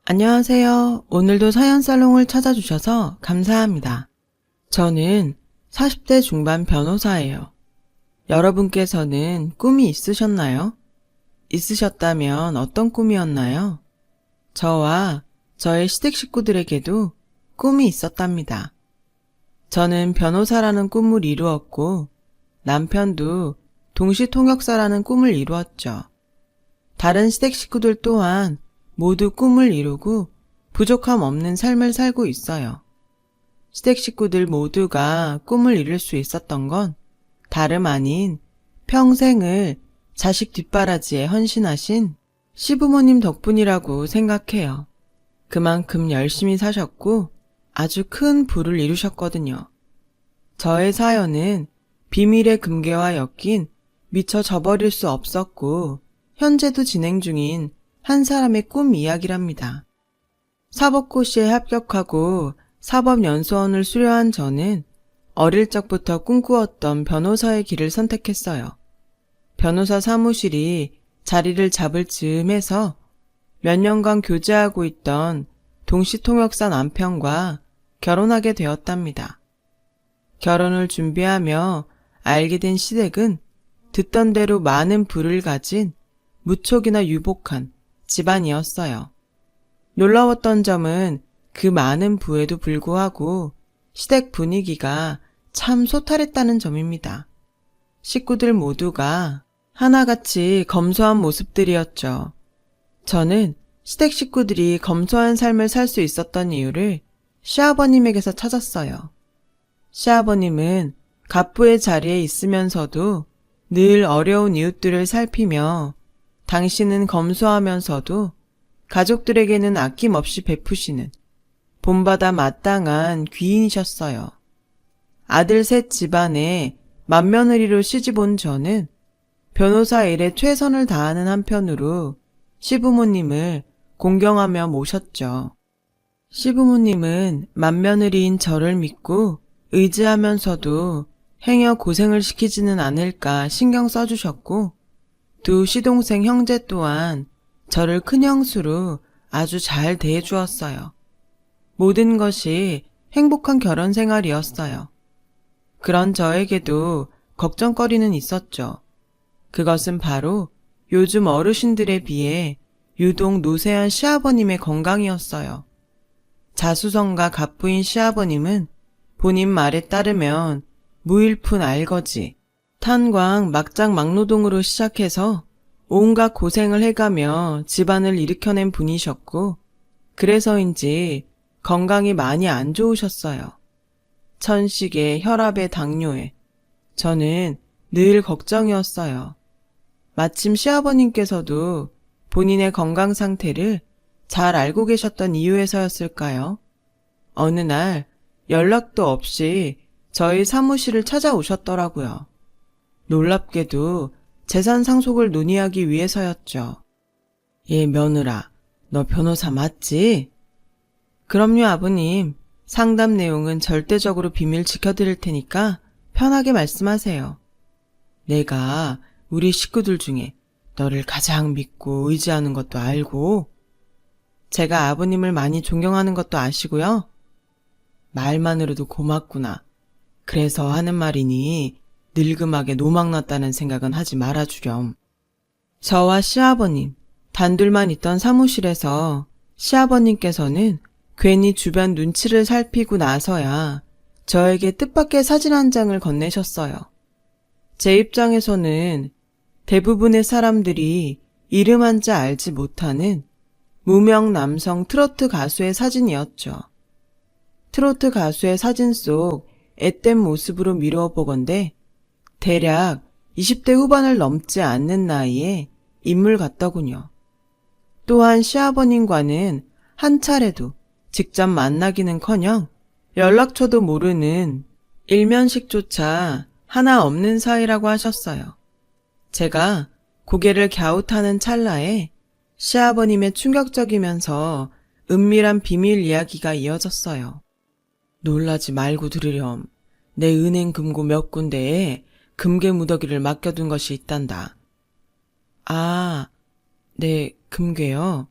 안녕하세요. 오늘도 사연살롱을 찾아주셔서 감사합니다. 저는 40대 중반 변호사예요. 여러분께서는 꿈이 있으셨나요? 있으셨다면 어떤 꿈이었나요? 저와 저의 시댁 식구들에게도 꿈이 있었답니다. 저는 변호사라는 꿈을 이루었고 남편도 동시통역사라는 꿈을 이루었죠. 다른 시댁 식구들 또한 모두 꿈을 이루고 부족함 없는 삶을 살고 있어요. 시댁 식구들 모두가 꿈을 이룰 수 있었던 건 다름 아닌 평생을 자식 뒷바라지에 헌신하신 시부모님 덕분이라고 생각해요. 그만큼 열심히 사셨고 아주 큰 부를 이루셨거든요. 저의 사연은 비밀의 금괴와 엮인 미처 저버릴 수 없었고 현재도 진행 중인 한 사람의 꿈 이야기랍니다. 사법고시에 합격하고 사법연수원을 수료한 저는 어릴 적부터 꿈꾸었던 변호사의 길을 선택했어요. 변호사 사무실이 자리를 잡을 즈음해서 몇 년간 교제하고 있던 동시통역사 남편과 결혼하게 되었답니다. 결혼을 준비하며 알게 된 시댁은 듣던 대로 많은 부를 가진 무척이나 유복한 집안이었어요. 놀라웠던 점은 그 많은 부에도 불구하고 시댁 분위기가 참 소탈했다는 점입니다. 식구들 모두가 하나같이 검소한 모습들이었죠. 저는 시댁 식구들이 검소한 삶을 살 수 있었던 이유를 시아버님에게서 찾았어요. 시아버님은 갑부의 자리에 있으면서도 늘 어려운 이웃들을 살피며 당신은 검소하면서도 가족들에게는 아낌없이 베푸시는 본받아 마땅한 귀인이셨어요. 아들 셋 집안에 맏며느리로 시집온 저는 변호사 일에 최선을 다하는 한편으로 시부모님을 공경하며 모셨죠. 시부모님은 맏며느리인 저를 믿고 의지하면서도 행여 고생을 시키지는 않을까 신경 써주셨고 두 시동생 형제 또한 저를 큰형수로 아주 잘 대해주었어요. 모든 것이 행복한 결혼 생활이었어요. 그런 저에게도 걱정거리는 있었죠. 그것은 바로 요즘 어르신들에 비해 유독 노쇠한 시아버님의 건강이었어요. 자수성가 갑부인 시아버님은 본인 말에 따르면 무일푼 알거지, 탄광 막장 막노동으로 시작해서 온갖 고생을 해가며 집안을 일으켜낸 분이셨고 그래서인지 건강이 많이 안 좋으셨어요. 천식에 혈압에 당뇨에 저는 늘 걱정이었어요. 마침 시아버님께서도 본인의 건강 상태를 잘 알고 계셨던 이유에서였을까요? 어느 날 연락도 없이 저희 사무실을 찾아오셨더라고요. 놀랍게도 재산 상속을 논의하기 위해서였죠. 예, 며느라, 너 변호사 맞지? 그럼요, 아버님. 상담 내용은 절대적으로 비밀 지켜드릴 테니까 편하게 말씀하세요. 내가 우리 식구들 중에 너를 가장 믿고 의지하는 것도 알고, 제가 아버님을 많이 존경하는 것도 아시고요. 말만으로도 고맙구나. 그래서 하는 말이니 늙음하게 노망났다는 생각은 하지 말아주렴. 저와 시아버님, 단둘만 있던 사무실에서 시아버님께서는 괜히 주변 눈치를 살피고 나서야 저에게 뜻밖의 사진 한 장을 건네셨어요. 제 입장에서는 대부분의 사람들이 이름 한자 알지 못하는 무명 남성 트로트 가수의 사진이었죠. 트로트 가수의 사진 속 앳된 모습으로 미루어 보건대 대략 20대 후반을 넘지 않는 나이에 인물 같더군요. 또한 시아버님과는 한 차례도 직접 만나기는커녕 연락처도 모르는 일면식조차 하나 없는 사이라고 하셨어요. 제가 고개를 갸웃하는 찰나에 시아버님의 충격적이면서 은밀한 비밀 이야기가 이어졌어요. 놀라지 말고 들으렴. 내 은행 금고 몇 군데에 금괴 무더기를 맡겨둔 것이 있단다. 아, 네, 금괴요.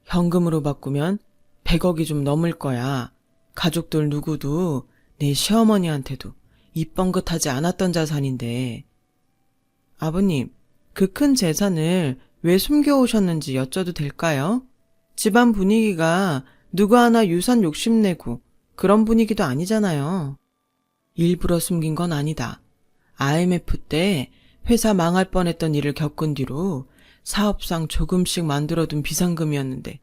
현금으로 바꾸면 100억이 좀 넘을 거야. 가족들 누구도 내 시어머니한테도 입 뻥긋하지 않았던 자산인데. 아버님, 그 큰 재산을 왜 숨겨오셨는지 여쭤도 될까요? 집안 분위기가 누구 하나 유산 욕심내고 그런 분위기도 아니잖아요. 일부러 숨긴 건 아니다. IMF 때 회사 망할 뻔했던 일을 겪은 뒤로 사업상 조금씩 만들어둔 비상금이었는데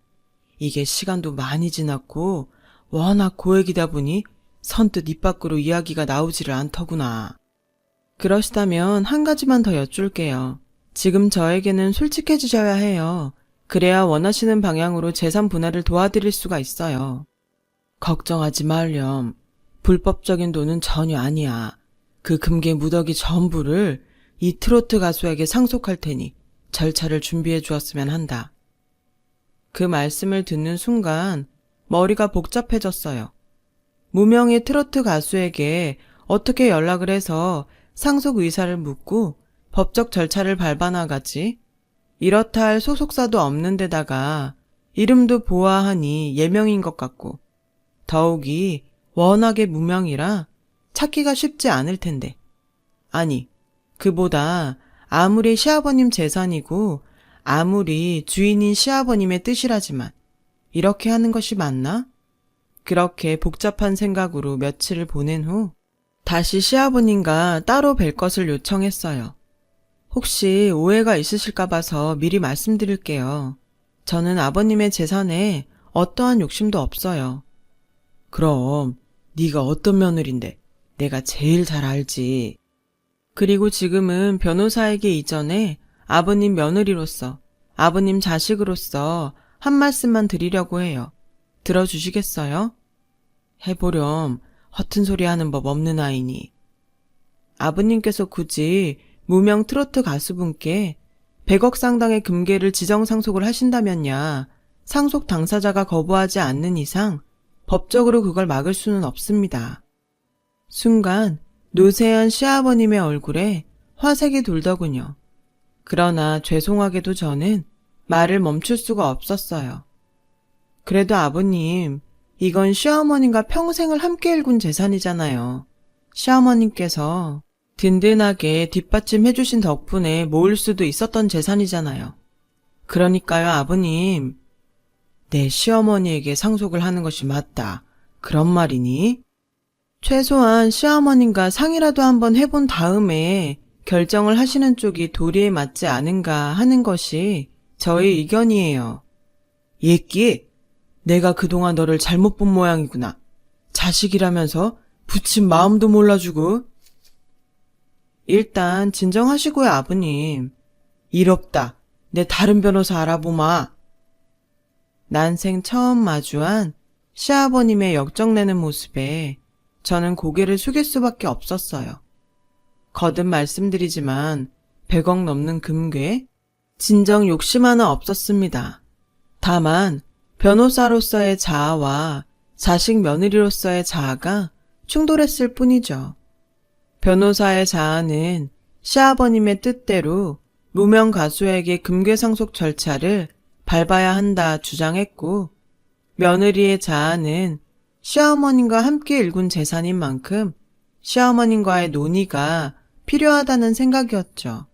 이게 시간도 많이 지났고 워낙 고액이다 보니 선뜻 입 밖으로 이야기가 나오지를 않더구나. 그러시다면 한 가지만 더 여쭐게요. 지금 저에게는 솔직해지셔야 해요. 그래야 원하시는 방향으로 재산 분할을 도와드릴 수가 있어요. 걱정하지 말렴. 불법적인 돈은 전혀 아니야. 그 금괴 무더기 전부를 이 트로트 가수에게 상속할 테니 절차를 준비해 주었으면 한다. 그 말씀을 듣는 순간 머리가 복잡해졌어요. 무명의 트로트 가수에게 어떻게 연락을 해서 상속 의사를 묻고 법적 절차를 밟아나가지? 이렇다 할 소속사도 없는 데다가 이름도 보아하니 예명인 것 같고 더욱이 워낙에 무명이라 찾기가 쉽지 않을 텐데. 아니, 그보다 아무리 시아버님 재산이고 아무리 주인인 시아버님의 뜻이라지만 이렇게 하는 것이 맞나? 그렇게 복잡한 생각으로 며칠을 보낸 후 다시 시아버님과 따로 뵐 것을 요청했어요. 혹시 오해가 있으실까 봐서 미리 말씀드릴게요. 저는 아버님의 재산에 어떠한 욕심도 없어요. 그럼 네가 어떤 며느린데 내가 제일 잘 알지. 그리고 지금은 변호사에게 이전에 아버님 며느리로서, 아버님 자식으로서 한 말씀만 드리려고 해요. 들어주시겠어요? 해보렴. 허튼 소리 하는 법 없는 아이니. 아버님께서 굳이 무명 트로트 가수분께 100억 상당의 금괴를 지정상속을 하신다면야 상속 당사자가 거부하지 않는 이상 법적으로 그걸 막을 수는 없습니다. 순간 노세연 시아버님의 얼굴에 화색이 돌더군요. 그러나 죄송하게도 저는 말을 멈출 수가 없었어요. 그래도 아버님, 이건 시어머님과 평생을 함께 일군 재산이잖아요. 시어머님께서 든든하게 뒷받침해 주신 덕분에 모을 수도 있었던 재산이잖아요. 그러니까요, 아버님. 내 시어머니에게 상속을 하는 것이 맞다. 그런 말이니? 최소한 시어머님과 상의라도 한번 해본 다음에 결정을 하시는 쪽이 도리에 맞지 않은가 하는 것이 저의 의견이에요. 예끼, 내가 그동안 너를 잘못 본 모양이구나. 자식이라면서 부친 마음도 몰라주고. 일단 진정하시고요, 아버님. 일 없다. 내 다른 변호사 알아보마. 난생 처음 마주한 시아버님의 역정내는 모습에 저는 고개를 숙일 수밖에 없었어요. 거듭 말씀드리지만 100억 넘는 금괴? 진정 욕심 하나 없었습니다. 다만 변호사로서의 자아와 자식 며느리로서의 자아가 충돌했을 뿐이죠. 변호사의 자아는 시아버님의 뜻대로 무명 가수에게 금괴 상속 절차를 밟아야 한다 주장했고, 며느리의 자아는 시어머님과 함께 일군 재산인 만큼 시어머님과의 논의가 필요하다는 생각이었죠.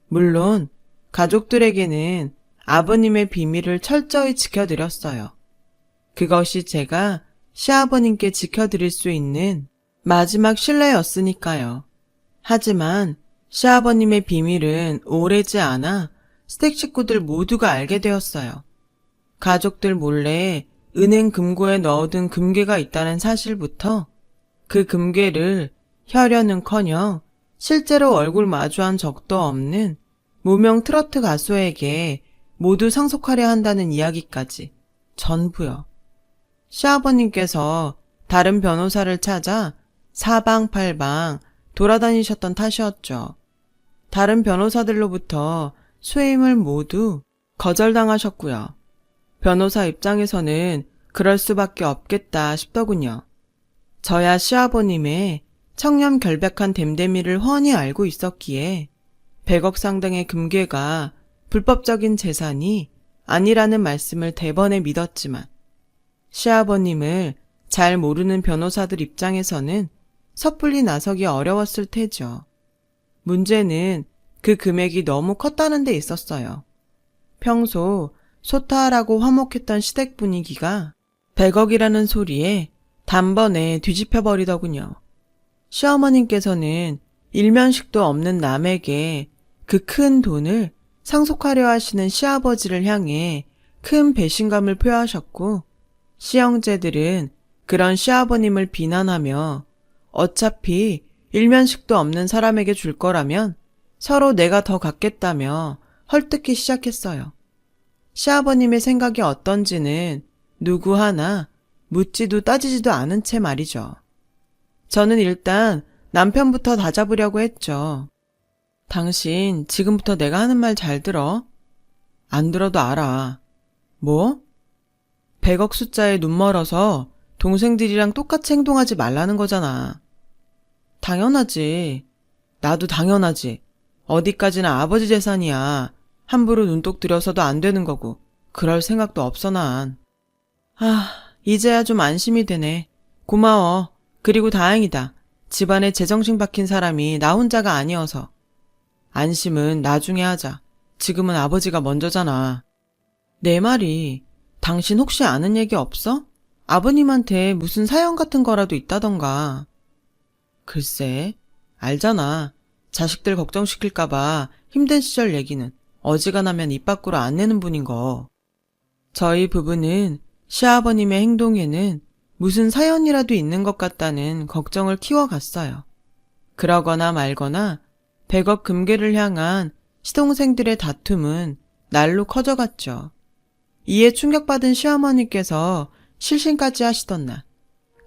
물론 가족들에게는 아버님의 비밀을 철저히 지켜드렸어요. 그것이 제가 시아버님께 지켜드릴 수 있는 마지막 신뢰였으니까요. 하지만 시아버님의 비밀은 오래지 않아 스택 식구들 모두가 알게 되었어요. 가족들 몰래 은행 금고에 넣어둔 금괴가 있다는 사실부터 그 금괴를 혈연은커녕 실제로 얼굴 마주한 적도 없는 무명 트로트 가수에게 모두 상속하려 한다는 이야기까지 전부요. 시아버님께서 다른 변호사를 찾아 사방팔방 돌아다니셨던 탓이었죠. 다른 변호사들로부터 수임을 모두 거절당하셨고요. 변호사 입장에서는 그럴 수밖에 없겠다 싶더군요. 저야 시아버님의 청렴 결백한 됨됨이를 훤히 알고 있었기에 100억 상당의 금괴가 불법적인 재산이 아니라는 말씀을 대번에 믿었지만 시아버님을 잘 모르는 변호사들 입장에서는 섣불리 나서기 어려웠을 테죠. 문제는 그 금액이 너무 컸다는 데 있었어요. 평소 소탈하고 화목했던 시댁 분위기가 100억이라는 소리에 단번에 뒤집혀버리더군요. 시어머님께서는 일면식도 없는 남에게 그 큰 돈을 상속하려 하시는 시아버지를 향해 큰 배신감을 표하셨고, 시형제들은 그런 시아버님을 비난하며 어차피 일면식도 없는 사람에게 줄 거라면 서로 내가 더 갖겠다며 헐뜯기 시작했어요. 시아버님의 생각이 어떤지는 누구 하나 묻지도 따지지도 않은 채 말이죠. 저는 일단 남편부터 다잡으려고 했죠. 당신 지금부터 내가 하는 말 잘 들어? 안 들어도 알아. 뭐? 100억 숫자에 눈 멀어서 동생들이랑 똑같이 행동하지 말라는 거잖아. 당연하지. 나도 당연하지. 어디까지나 아버지 재산이야. 함부로 눈독 들여서도 안 되는 거고 그럴 생각도 없어 난. 이제야 좀 안심이 되네. 고마워. 그리고 다행이다. 집안에 제정신 박힌 사람이 나 혼자가 아니어서. 안심은 나중에 하자. 지금은 아버지가 먼저잖아. 내 말이 당신 혹시 아는 얘기 없어? 아버님한테 무슨 사연 같은 거라도 있다던가. 글쎄, 알잖아. 자식들 걱정시킬까봐 힘든 시절 얘기는 어지간하면 입 밖으로 안 내는 분인 거. 저희 부부는 시아버님의 행동에는 무슨 사연이라도 있는 것 같다는 걱정을 키워갔어요. 그러거나 말거나 100억 금괴를 향한 시동생들의 다툼은 날로 커져갔죠. 이에 충격받은 시어머니께서 실신까지 하시던 날,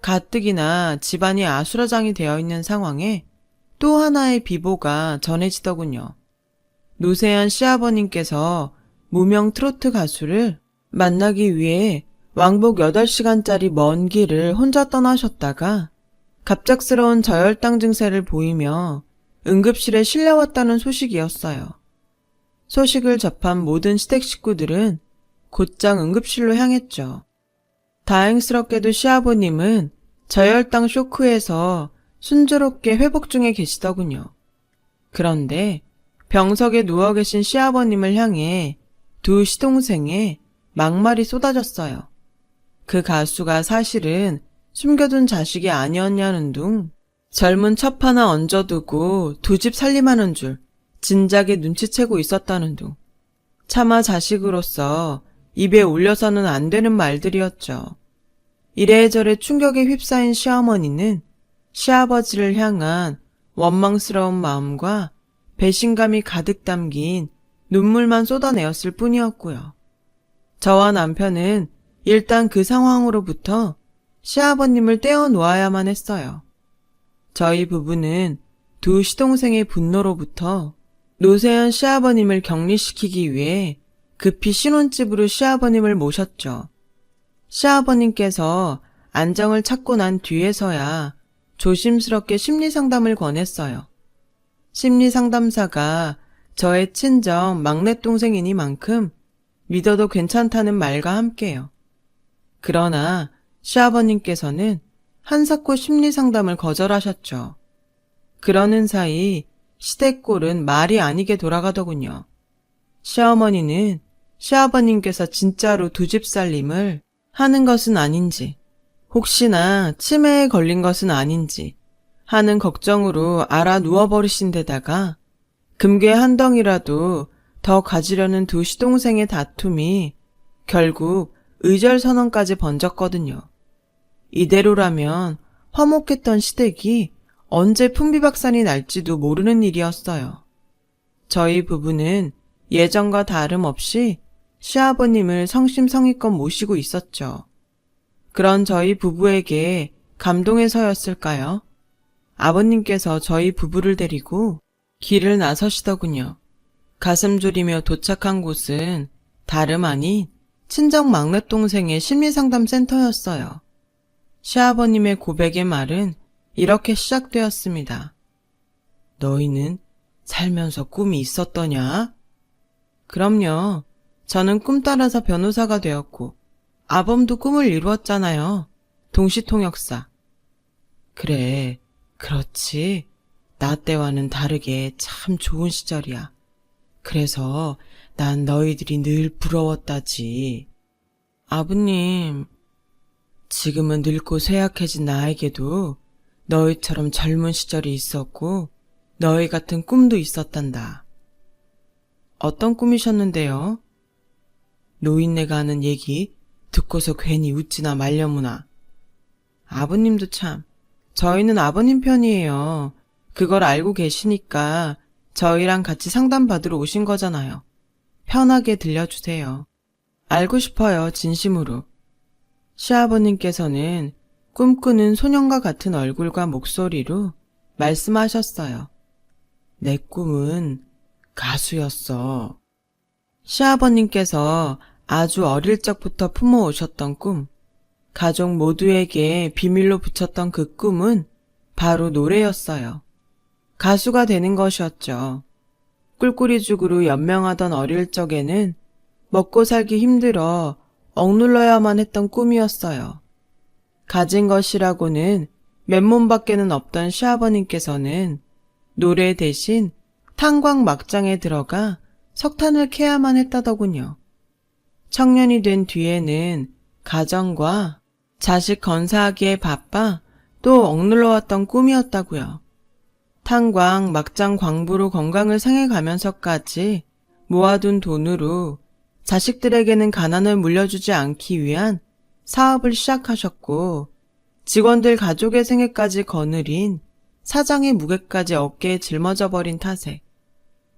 가뜩이나 집안이 아수라장이 되어 있는 상황에 또 하나의 비보가 전해지더군요. 노세한 시아버님께서 무명 트로트 가수를 만나기 위해 왕복 8시간짜리 먼 길을 혼자 떠나셨다가 갑작스러운 저혈당 증세를 보이며 응급실에 실려왔다는 소식이었어요. 소식을 접한 모든 시댁 식구들은 곧장 응급실로 향했죠. 다행스럽게도 시아버님은 저혈당 쇼크에서 순조롭게 회복 중에 계시더군요. 그런데 병석에 누워 계신 시아버님을 향해 두 시동생의 막말이 쏟아졌어요. 그 가수가 사실은 숨겨둔 자식이 아니었냐는 둥, 젊은 첩 하나 얹어두고 두 집 살림하는 줄 진작에 눈치채고 있었다는 둥, 차마 자식으로서 입에 올려서는 안 되는 말들이었죠. 이래저래 충격에 휩싸인 시어머니는 시아버지를 향한 원망스러운 마음과 배신감이 가득 담긴 눈물만 쏟아내었을 뿐이었고요. 저와 남편은 일단 그 상황으로부터 시아버님을 떼어놓아야만 했어요. 저희 부부는 두 시동생의 분노로부터 노세현 시아버님을 격리시키기 위해 급히 신혼집으로 시아버님을 모셨죠. 시아버님께서 안정을 찾고 난 뒤에서야 조심스럽게 심리상담을 권했어요. 심리상담사가 저의 친정 막내동생이니만큼 믿어도 괜찮다는 말과 함께요. 그러나 시아버님께서는 한사코 심리상담을 거절하셨죠. 그러는 사이 시댁꼴은 말이 아니게 돌아가더군요. 시어머니는 시아버님께서 진짜로 두 집 살림을 하는 것은 아닌지, 혹시나 치매에 걸린 것은 아닌지 하는 걱정으로 알아 누워버리신 데다가 금괴 한 덩이라도 더 가지려는 두 시동생의 다툼이 결국 의절선언까지 번졌거든요. 이대로라면 화목했던 시댁이 언제 풍비박산이 날지도 모르는 일이었어요. 저희 부부는 예전과 다름없이 시아버님을 성심성의껏 모시고 있었죠. 그런 저희 부부에게 감동해서였을까요? 아버님께서 저희 부부를 데리고 길을 나서시더군요. 가슴 졸이며 도착한 곳은 다름 아닌 친정 막내동생의 심리상담센터였어요. 시아버님의 고백의 말은 이렇게 시작되었습니다. 너희는 살면서 꿈이 있었더냐? 그럼요. 저는 꿈 따라서 변호사가 되었고 아범도 꿈을 이루었잖아요. 동시통역사. 그래, 그렇지. 나 때와는 다르게 참 좋은 시절이야. 그래서 난 너희들이 늘 부러웠다지. 아버님, 지금은 늙고 쇠약해진 나에게도 너희처럼 젊은 시절이 있었고 너희 같은 꿈도 있었단다. 어떤 꿈이셨는데요? 노인네가 하는 얘기 듣고서 괜히 웃지나 말려무나. 아버님도 참, 저희는 아버님 편이에요. 그걸 알고 계시니까 저희랑 같이 상담받으러 오신 거잖아요. 편하게 들려주세요. 알고 싶어요, 진심으로. 시아버님께서는 꿈꾸는 소년과 같은 얼굴과 목소리로 말씀하셨어요. 내 꿈은 가수였어. 시아버님께서 아주 어릴 적부터 품어오셨던 꿈, 가족 모두에게 비밀로 붙였던 그 꿈은 바로 노래였어요. 가수가 되는 것이었죠. 꿀꿀이죽으로 연명하던 어릴 적에는 먹고 살기 힘들어 억눌러야만 했던 꿈이었어요. 가진 것이라고는 맨몸밖에는 없던 시아버님께서는 노래 대신 탄광 막장에 들어가 석탄을 캐야만 했다더군요. 청년이 된 뒤에는 가정과 자식 건사하기에 바빠 또 억눌러왔던 꿈이었다고요. 탄광 막장 광부로 건강을 상해가면서까지 모아둔 돈으로 자식들에게는 가난을 물려주지 않기 위한 사업을 시작하셨고 직원들 가족의 생애까지 거느린 사장의 무게까지 어깨에 짊어져 버린 탓에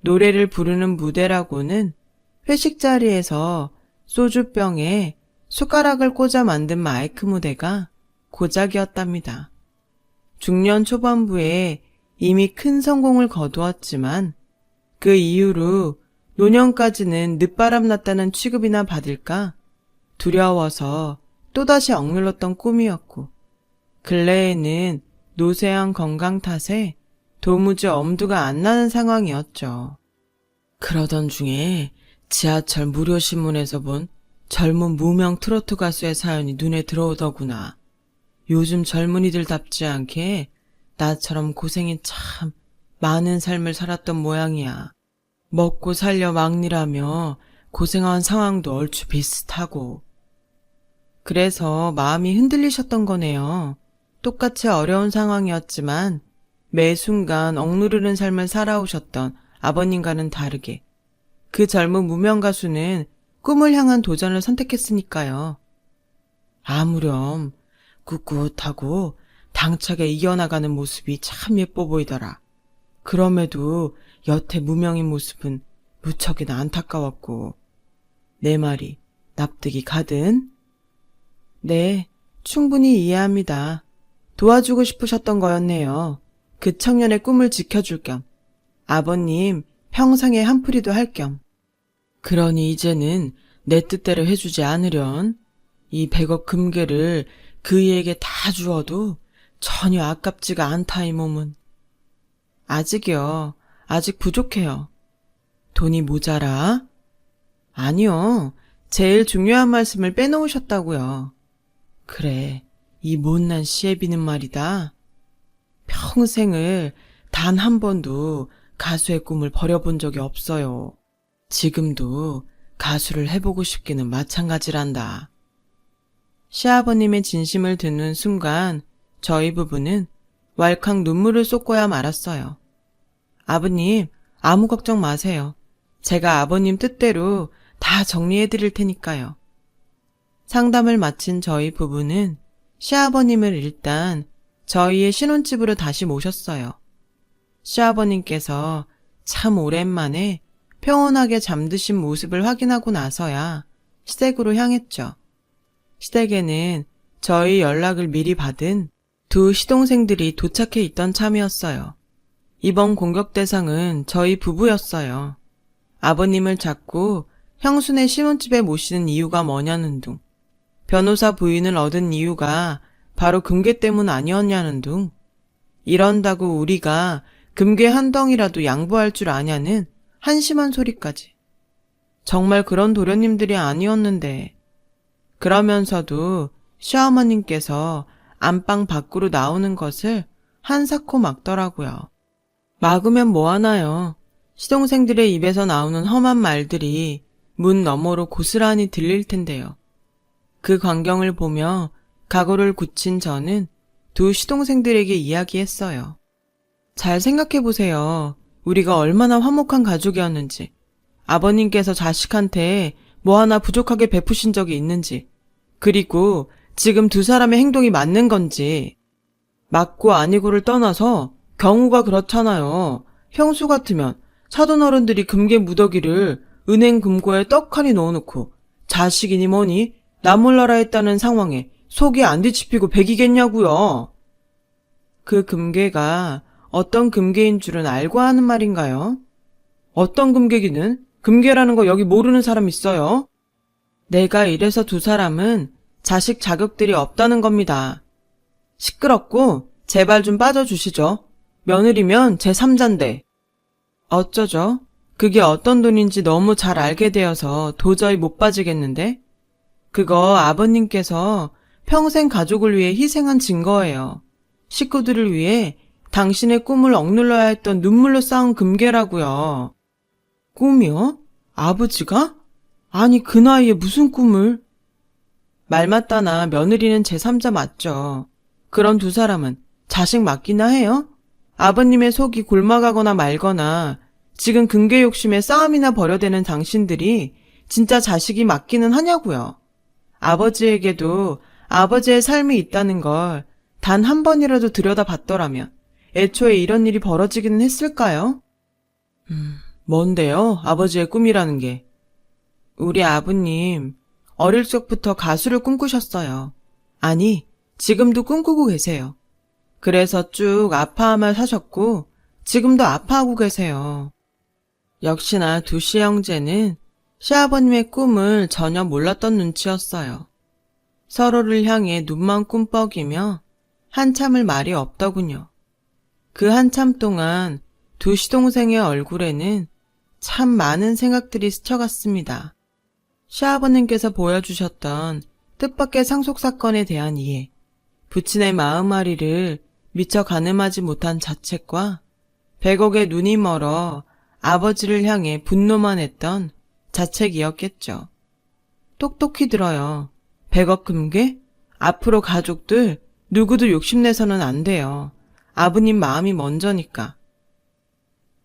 노래를 부르는 무대라고는 회식 자리에서 소주병에 숟가락을 꽂아 만든 마이크 무대가 고작이었답니다. 중년 초반부에 이미 큰 성공을 거두었지만 그 이후로 노년까지는 늦바람 났다는 취급이나 받을까 두려워서 또다시 억눌렀던 꿈이었고 근래에는 노쇠한 건강 탓에 도무지 엄두가 안 나는 상황이었죠. 그러던 중에 지하철 무료신문에서 본 젊은 무명 트로트 가수의 사연이 눈에 들어오더구나. 요즘 젊은이들답지 않게 나처럼 고생이 참 많은 삶을 살았던 모양이야. 먹고 살려 막리라며 고생한 상황도 얼추 비슷하고. 그래서 마음이 흔들리셨던 거네요. 똑같이 어려운 상황이었지만 매 순간 억누르는 삶을 살아오셨던 아버님과는 다르게 그 젊은 무명 가수는 꿈을 향한 도전을 선택했으니까요. 아무렴 꿋꿋하고 당차게 이겨나가는 모습이 참 예뻐 보이더라. 그럼에도 여태 무명인 모습은 무척이나 안타까웠고 내 말이 납득이 가든? 네, 충분히 이해합니다. 도와주고 싶으셨던 거였네요. 그 청년의 꿈을 지켜줄 겸 아버님 평생에 한풀이도 할 겸. 그러니 이제는 내 뜻대로 해주지 않으련 이 100억 금괴를 그이에게 다 주어도 전혀 아깝지가 않다 이 몸은. 아직이요. 아직 부족해요. 돈이 모자라? 아니요. 제일 중요한 말씀을 빼놓으셨다고요. 그래, 이 못난 시애비는 말이다. 평생을 단 한 번도 가수의 꿈을 버려본 적이 없어요. 지금도 가수를 해보고 싶기는 마찬가지란다. 시아버님의 진심을 듣는 순간 저희 부부는 왈칵 눈물을 쏟고야 말았어요. 아버님, 아무 걱정 마세요. 제가 아버님 뜻대로 다 정리해드릴 테니까요. 상담을 마친 저희 부부는 시아버님을 일단 저희의 신혼집으로 다시 모셨어요. 시아버님께서 참 오랜만에 평온하게 잠드신 모습을 확인하고 나서야 시댁으로 향했죠. 시댁에는 저희 연락을 미리 받은 두 시동생들이 도착해 있던 참이었어요. 이번 공격 대상은 저희 부부였어요. 아버님을 자꾸 형수네 신혼집에 모시는 이유가 뭐냐는 둥, 변호사 부인을 얻은 이유가 바로 금괴 때문 아니었냐는 둥, 이런다고 우리가 금괴 한 덩이라도 양보할 줄 아냐는 한심한 소리까지. 정말 그런 도련님들이 아니었는데. 그러면서도 시어머님께서 안방 밖으로 나오는 것을 한사코 막더라고요. 막으면 뭐하나요? 시동생들의 입에서 나오는 험한 말들이 문 너머로 고스란히 들릴 텐데요. 그 광경을 보며 각오를 굳힌 저는 두 시동생들에게 이야기했어요. 잘 생각해보세요. 우리가 얼마나 화목한 가족이었는지, 아버님께서 자식한테 뭐 하나 부족하게 베푸신 적이 있는지, 그리고 지금 두 사람의 행동이 맞는 건지. 맞고 아니고를 떠나서 경우가 그렇잖아요. 형수 같으면 사돈 어른들이 금괴 무더기를 은행 금고에 떡하니 넣어놓고 자식이니 뭐니 나 몰라라 했다는 상황에 속이 안 뒤집히고 배기겠냐고요. 그 금괴가 어떤 금괴인 줄은 알고 하는 말인가요? 어떤 금괴기는 금괴라는 거 여기 모르는 사람 있어요? 내가 이래서 두 사람은 자식 자격들이 없다는 겁니다. 시끄럽고 제발 좀 빠져주시죠. 며느리면 제3자인데. 어쩌죠? 그게 어떤 돈인지 너무 잘 알게 되어서 도저히 못 빠지겠는데? 그거 아버님께서 평생 가족을 위해 희생한 증거예요. 식구들을 위해 당신의 꿈을 억눌러야 했던 눈물로 쌓은 금괴라고요. 꿈이요? 아버지가? 아니 그 나이에 무슨 꿈을? 말 맞다나 며느리는 제3자 맞죠. 그런 두 사람은 자식 맞기나 해요? 아버님의 속이 골마가거나 말거나 지금 금괴 욕심에 싸움이나 벌여대는 당신들이 진짜 자식이 맞기는 하냐고요. 아버지에게도 아버지의 삶이 있다는 걸 단 한 번이라도 들여다봤더라면 애초에 이런 일이 벌어지기는 했을까요? 뭔데요? 아버지의 꿈이라는 게. 우리 아버님 어릴 적부터 가수를 꿈꾸셨어요. 아니, 지금도 꿈꾸고 계세요. 그래서 쭉 아파하며 사셨고 지금도 아파하고 계세요. 역시나 두 시형제는 시아버님의 꿈을 전혀 몰랐던 눈치였어요. 서로를 향해 눈만 꿈뻑이며 한참을 말이 없더군요. 그 한참 동안 두 시동생의 얼굴에는 참 많은 생각들이 스쳐갔습니다. 시아버님께서 보여주셨던 뜻밖의 상속사건에 대한 이해, 부친의 마음앓이를 미처 가늠하지 못한 자책과 100억에 눈이 멀어 아버지를 향해 분노만 했던 자책이었겠죠. 똑똑히 들어요. 100억 금괴? 앞으로 가족들 누구도 욕심내서는 안 돼요. 아버님 마음이 먼저니까.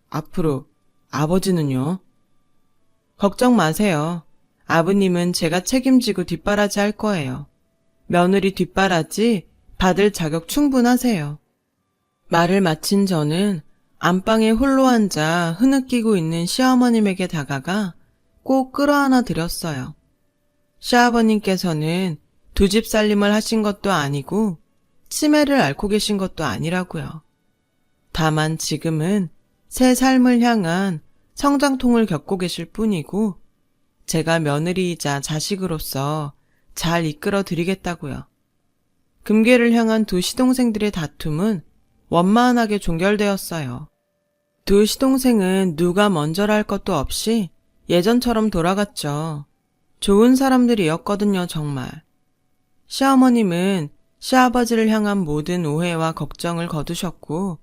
앞으로 아버지는요? 걱정 마세요. 아버님은 제가 책임지고 뒷바라지 할 거예요. 며느리 뒷바라지 받을 자격 충분하세요. 말을 마친 저는 안방에 홀로 앉아 흐느끼고 있는 시어머님에게 다가가 꼭 끌어안아 드렸어요. 시아버님께서는 두 집 살림을 하신 것도 아니고 치매를 앓고 계신 것도 아니라고요. 다만 지금은 새 삶을 향한 성장통을 겪고 계실 뿐이고 제가 며느리이자 자식으로서 잘 이끌어 드리겠다고요. 금괴를 향한 두 시동생들의 다툼은 원만하게 종결되었어요. 두 시동생은 누가 먼저라 할 것도 없이 예전처럼 돌아갔죠. 좋은 사람들이었거든요, 정말. 시어머님은 시아버지를 향한 모든 오해와 걱정을 거두셨고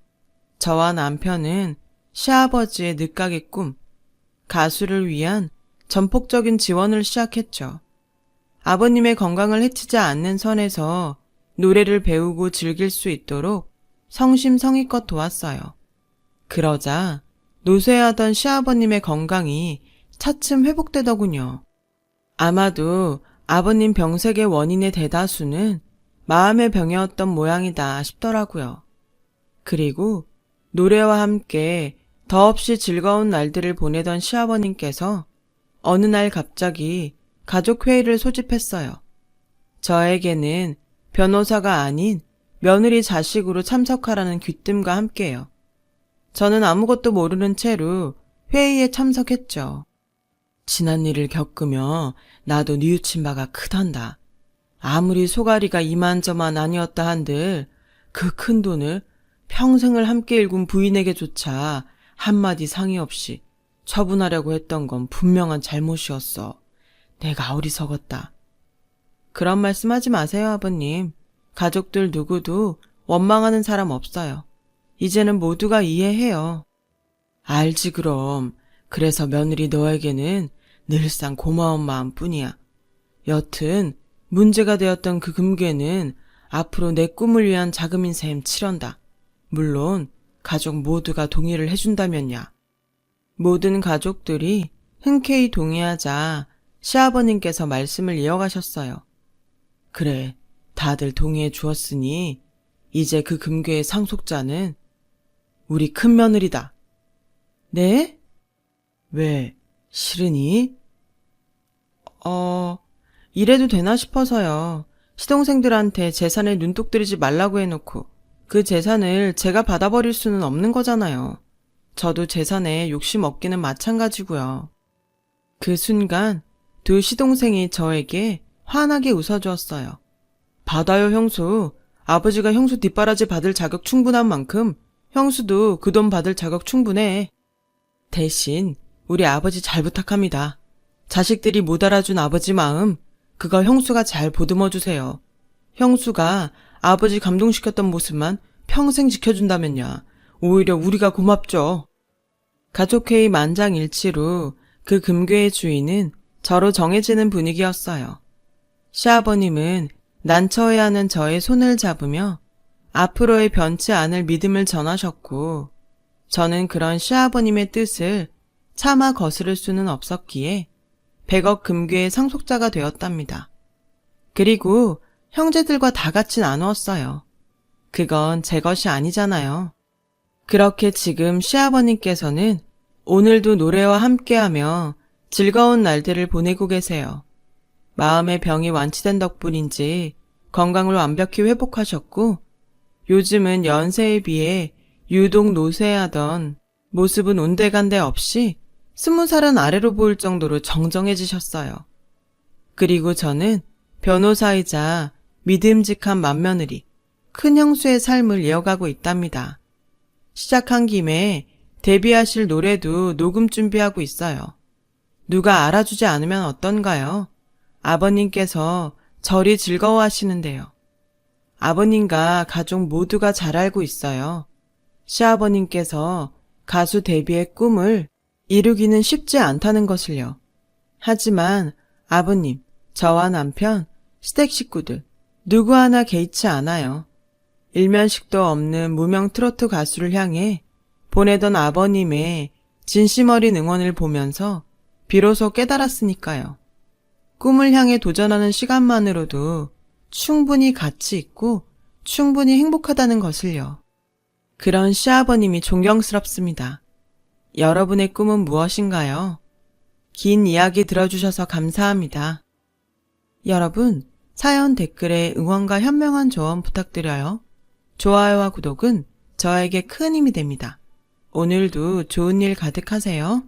저와 남편은 시아버지의 늦가기 꿈, 가수를 위한 전폭적인 지원을 시작했죠. 아버님의 건강을 해치지 않는 선에서 노래를 배우고 즐길 수 있도록 성심성의껏 도왔어요. 그러자 노쇠하던 시아버님의 건강이 차츰 회복되더군요. 아마도 아버님 병색의 원인의 대다수는 마음의 병이었던 모양이다 싶더라고요. 그리고 노래와 함께 더없이 즐거운 날들을 보내던 시아버님께서 어느 날 갑자기 가족회의를 소집했어요. 저에게는 변호사가 아닌 며느리 자식으로 참석하라는 귀뜸과 함께요. 저는 아무것도 모르는 채로 회의에 참석했죠. 지난 일을 겪으며 나도 뉘우친 바가 크단다. 아무리 소가리가 이만저만 아니었다 한들 그 큰 돈을 평생을 함께 일군 부인에게조차 한마디 상의 없이 처분하려고 했던 건 분명한 잘못이었어. 내가 어리석었다. 그런 말씀하지 마세요, 아버님. 가족들 누구도 원망하는 사람 없어요. 이제는 모두가 이해해요. 알지 그럼. 그래서 며느리 너에게는 늘상 고마운 마음뿐이야. 여튼 문제가 되었던 그 금괴는 앞으로 내 꿈을 위한 자금인 셈 치련다. 물론 가족 모두가 동의를 해준다면야. 모든 가족들이 흔쾌히 동의하자 시아버님께서 말씀을 이어가셨어요. 그래, 다들 동의해 주었으니 이제 그 금괴의 상속자는 우리 큰며느리다. 네? 왜, 싫으니? 이래도 되나 싶어서요. 시동생들한테 재산을 눈독 들이지 말라고 해놓고 그 재산을 제가 받아버릴 수는 없는 거잖아요. 저도 재산에 욕심 없기는 마찬가지고요. 그 순간 두 시동생이 저에게 환하게 웃어주었어요. 받아요, 형수. 아버지가 형수 뒷바라지 받을 자격 충분한 만큼 형수도 그 돈 받을 자격 충분해. 대신 우리 아버지 잘 부탁합니다. 자식들이 못 알아준 아버지 마음, 그거 형수가 잘 보듬어주세요. 형수가 아버지 감동시켰던 모습만 평생 지켜준다면야 오히려 우리가 고맙죠. 가족회의 만장일치로 그 금괴의 주인은 저로 정해지는 분위기였어요. 시아버님은 난처해 하는 저의 손을 잡으며 앞으로의 변치 않을 믿음을 전하셨고, 저는 그런 시아버님의 뜻을 차마 거스를 수는 없었기에 100억 금괴의 상속자가 되었답니다. 그리고 형제들과 다 같이 나누었어요. 그건 제 것이 아니잖아요. 그렇게 지금 시아버님께서는 오늘도 노래와 함께하며 즐거운 날들을 보내고 계세요. 마음의 병이 완치된 덕분인지 건강을 완벽히 회복하셨고, 요즘은 연세에 비해 유독 노쇠하던 모습은 온데간데 없이 20살은 아래로 보일 정도로 정정해지셨어요. 그리고 저는 변호사이자 믿음직한 맏며느리, 큰 형수의 삶을 이어가고 있답니다. 시작한 김에 데뷔하실 노래도 녹음 준비하고 있어요. 누가 알아주지 않으면 어떤가요? 아버님께서 저리 즐거워하시는데요. 아버님과 가족 모두가 잘 알고 있어요. 시아버님께서 가수 데뷔의 꿈을 이루기는 쉽지 않다는 것을요. 하지만 아버님, 저와 남편, 시댁 식구들 누구 하나 개의치 않아요. 일면식도 없는 무명 트로트 가수를 향해 보내던 아버님의 진심 어린 응원을 보면서 비로소 깨달았으니까요. 꿈을 향해 도전하는 시간만으로도 충분히 가치 있고 충분히 행복하다는 것을요. 그런 시아버님이 존경스럽습니다. 여러분의 꿈은 무엇인가요? 긴 이야기 들어주셔서 감사합니다. 여러분, 사연 댓글에 응원과 현명한 조언 부탁드려요. 좋아요와 구독은 저에게 큰 힘이 됩니다. 오늘도 좋은 일 가득하세요.